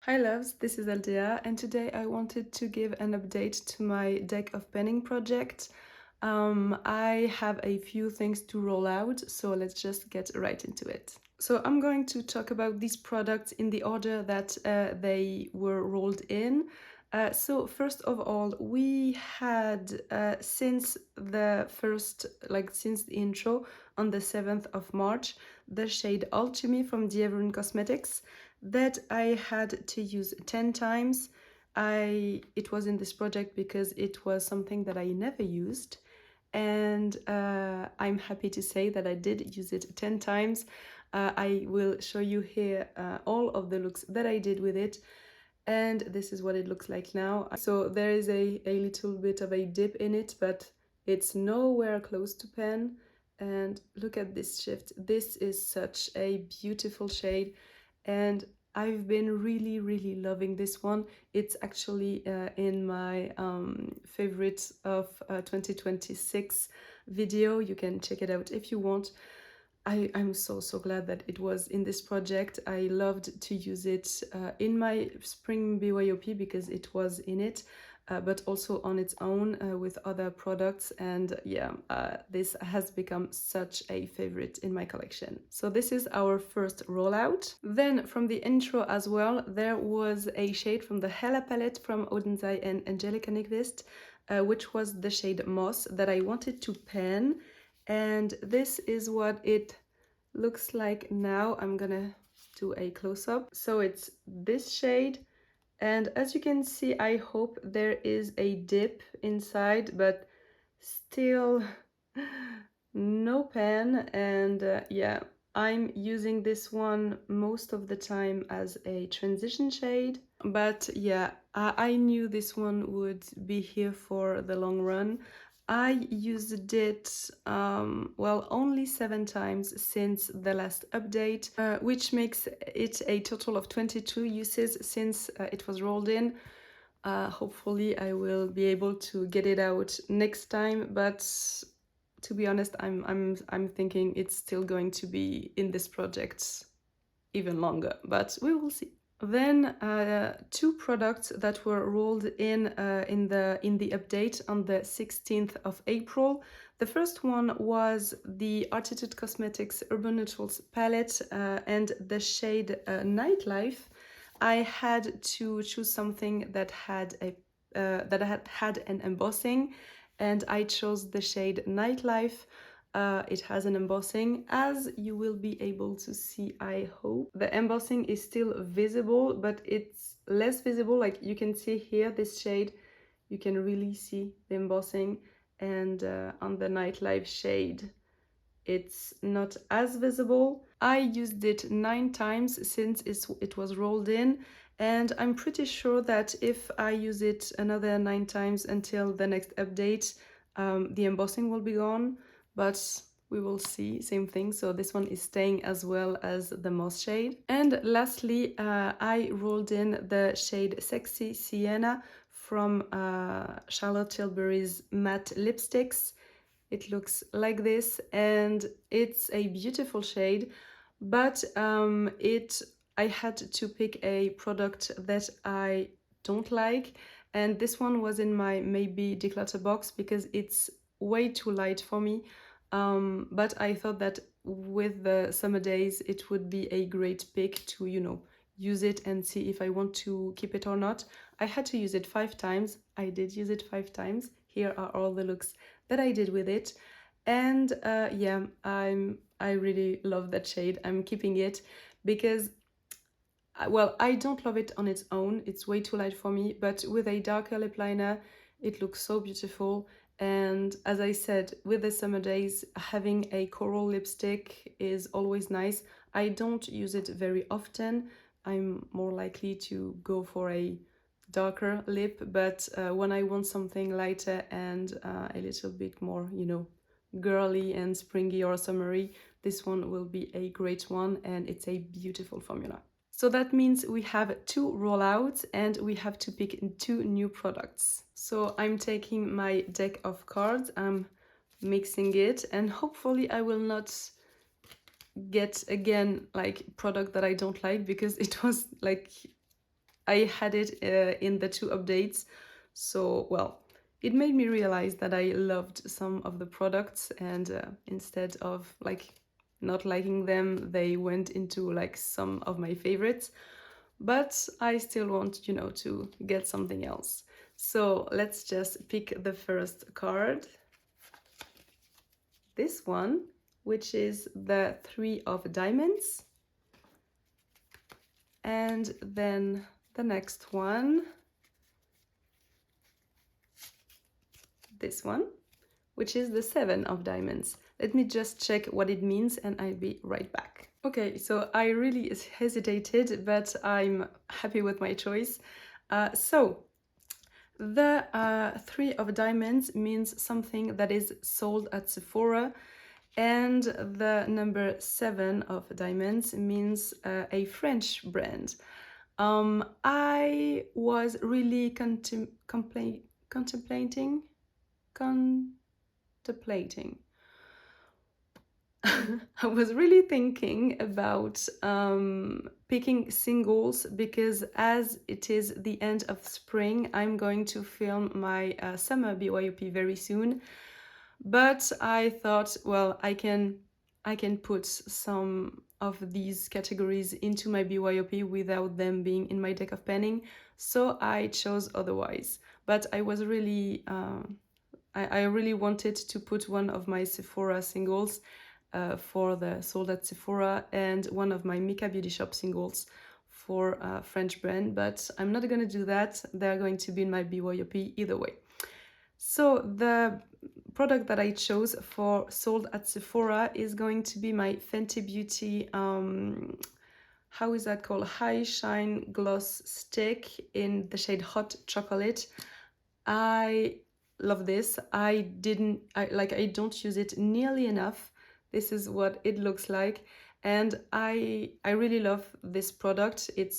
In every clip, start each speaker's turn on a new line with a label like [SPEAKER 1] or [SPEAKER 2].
[SPEAKER 1] Hi loves, this is Aldea and today I wanted to give an update to my deck of penning project. I have a few things to roll out, so let's just get right into it. So I'm going to talk about these products in the order that they were rolled in. So first of all, we had since the intro on the 7th of March, the shade All To Me from Aldebaran Cosmetics that I had to use 10 times. It was in this project because it was something that I never used, and I'm happy to say that I did use it 10 times. I will show you here all of the looks that I did with it, and this is what it looks like now. So there is a little bit of a dip in it, but it's nowhere close to pan. And look at this shift. This is such a beautiful shade, and I've been really loving this one. It's actually in my favorites of 2026 video. You can check it out if you want. I'm so glad that it was in this project. I loved to use it in my spring BYOP because it was in it, but also on its own with other products. And yeah, this has become such a favorite in my collection. So this is our first rollout. Then from the intro as well, there was a shade from the Hella palette from Odensai and Angelica Nyqvist, which was the shade Moss that I wanted to pan. And this is what it looks like now. I'm gonna do a close-up. So it's this shade, and as you can see, I hope there is a dip inside, but still no pan. And yeah, I'm using this one most of the time as a transition shade, but yeah, I knew this one would be here for the long run. I used it, well, only 7 times since the last update, which makes it a total of 22 uses since it was rolled in. Hopefully I will be able to get it out next time, but to be honest, I'm thinking it's still going to be in this project even longer, but we will see. Then two products that were rolled in the update on the 16th of April. The first one was the Artitude Cosmetics Urban Neutrals palette and the shade Nightlife. I had to choose something that had an embossing, and I chose the shade Nightlife. It has an embossing, as you will be able to see, I hope. The embossing is still visible, but it's less visible. Like you can see here, this shade, you can really see the embossing, and on the Nightlife shade, it's not as visible. I used it 9 times since it was rolled in, and I'm pretty sure that if I use it another 9 times until the next update, the embossing will be gone, but we will see. Same thing. So this one is staying as well as the Moss shade. And lastly, I rolled in the shade Sexy Sienna from Charlotte Tilbury's matte lipsticks. It looks like this, and it's a beautiful shade, but I had to pick a product that I don't like, and this one was in my maybe declutter box because it's way too light for me. But I thought that with the summer days it would be a great pick to, use it and see if I want to keep it or not. I had to use it 5 times. I did use it 5 times. Here are all the looks that I did with it, and yeah, I really love that shade. I'm keeping it because, well, I don't love it on its own. It's way too light for me, but with a darker lip liner, it looks so beautiful. And as I said, with the summer days, having a coral lipstick is always nice. I don't use it very often. I'm more likely to go for a darker lip, but when I want something lighter and a little bit more, girly and springy or summery, this one will be a great one, and it's a beautiful formula. So that means we have 2 rollouts and we have to pick 2 new products. So I'm taking my deck of cards, I'm mixing it, and hopefully I will not get again like product that I don't like, because it was like I had it in the 2 updates. So, well, it made me realize that I loved some of the products, and instead of like not liking them, they went into like some of my favorites. But I still want, to get something else. So let's just pick the first card. This one, which is the 3 of diamonds. And then the next one, this one, which is the 7 of diamonds. Let me just check what it means and I'll be right back. Okay, so I really hesitated, but I'm happy with my choice. So the 3 of diamonds means something that is sold at Sephora, and the number 7 of diamonds means a French brand. I was really contemplating. I was really thinking about picking singles, because as it is the end of spring, I'm going to film my summer BYOP very soon. But I thought, well, I can put some of these categories into my BYOP without them being in my deck of penning, so I chose otherwise. But I was really I really wanted to put one of my Sephora singles for the sold at Sephora, and one of my Mika Beauty Shop singles for a French brand, but I'm not going to do that. They're going to be in my BYOP either way. So the product that I chose for sold at Sephora is going to be my Fenty Beauty, how is that called? High Shine Gloss Stick in the shade Hot Chocolate. I love this. I don't use it nearly enough. This is what it looks like, and I really love this product. It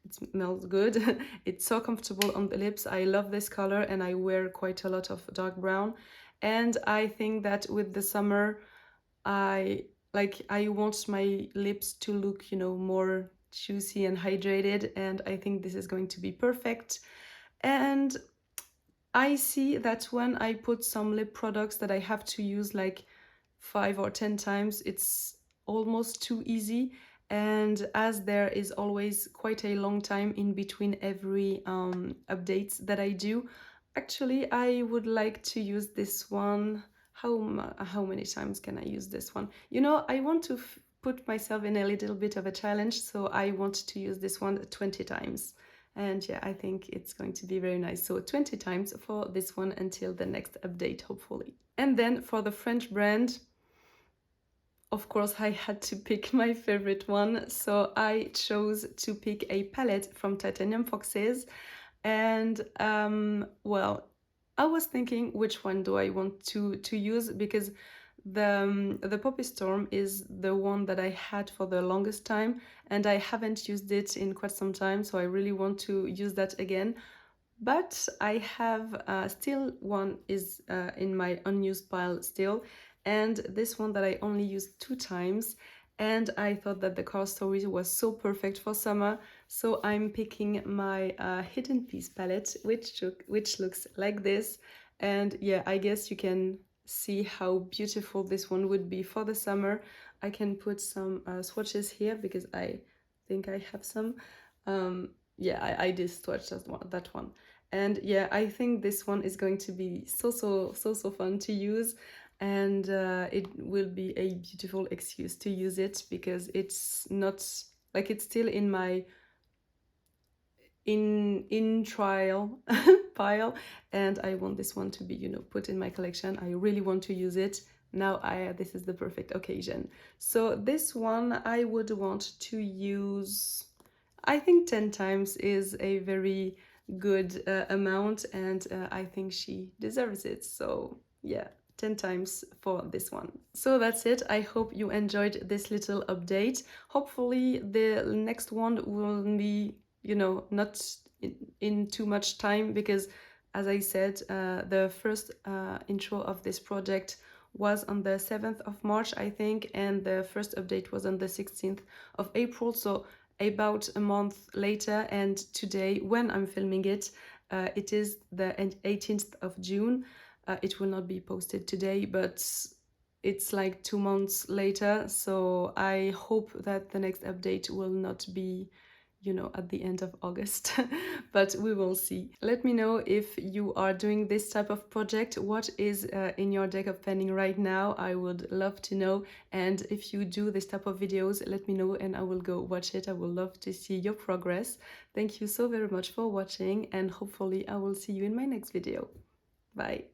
[SPEAKER 1] smells good. It's so comfortable on the lips. I love this color, and I wear quite a lot of dark brown, and I think that with the summer, I want my lips to look, more juicy and hydrated, and I think this is going to be perfect. And I see that when I put some lip products that I have to use like 5 or 10 times, it's almost too easy. And as there is always quite a long time in between every updates that I do, actually I would like to use this one. How many times can I use this one? I want to put myself in a little bit of a challenge, so I want to use this one 20 times. And yeah, I think it's going to be very nice. So 20 times for this one until the next update, hopefully. And then for the French brand, of course, I had to pick my favorite one. So I chose to pick a palette from Titanium Foxes. And well, I was thinking, which one do I want to use, because the Poppy Storm is the one that I had for the longest time, and I haven't used it in quite some time, so I really want to use that again. But I have still one is in my unused pile still, and this one that I only used 2 times, and I thought that the Car Story was so perfect for summer, so I'm picking my Hidden Piece palette, which looks like this. And yeah, I guess you can see how beautiful this one would be for the summer. I can put some swatches here because I think I have some. Yeah, I did swatch that one. And yeah, I think this one is going to be so fun to use, and it will be a beautiful excuse to use it, because it's not like, it's still in my in trial pile, and I want this one to be, put in my collection. I really want to use it now. This is the perfect occasion. So this one I would want to use, I think 10 times is a very good amount, and I think she deserves it. So yeah, 10 times for this one. So that's it. I hope you enjoyed this little update. Hopefully the next one will be, not in too much time, because as I said, the first intro of this project was on the 7th of March, I think, and the first update was on the 16th of April. So about a month later, and today, when I'm filming it, it is the 18th of June. It will not be posted today, but it's like 2 months later, so I hope that the next update will not be, you know, at the end of August, but we will see. Let me know if you are doing this type of project. What is in your deck of penning right now? I would love to know. And if you do this type of videos, let me know and I will go watch it. I would love to see your progress. Thank you so very much for watching, and hopefully I will see you in my next video. Bye.